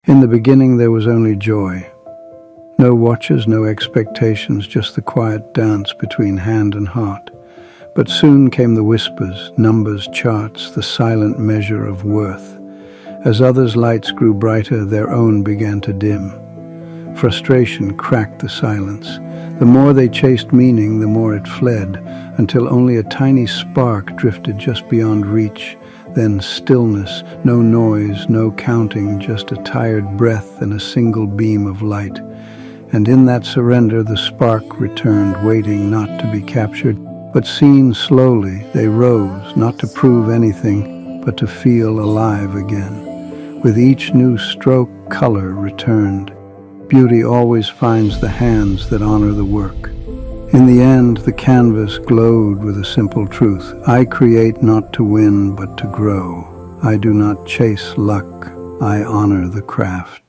In the beginning there was only joy. No watches, no expectations, just the quiet dance between hand and heart. But soon came the whispers, numbers, charts, the silent measure of worth. As others' lights grew brighter, their own began to dim. Frustration cracked the silence. The more they chased meaning, the more it fled, until only a tiny spark drifted just beyond reach. Then stillness, no noise, no counting, just a tired breath and a single beam of light. And in that surrender, the spark returned, waiting not to be captured, but seen slowly. They rose, not to prove anything, but to feel alive again. With each new stroke, color returned. Beauty always finds the hands that honor the work. In the end, the canvas glowed with a simple truth. I create not to win, but to grow. I do not chase luck. I honor the craft.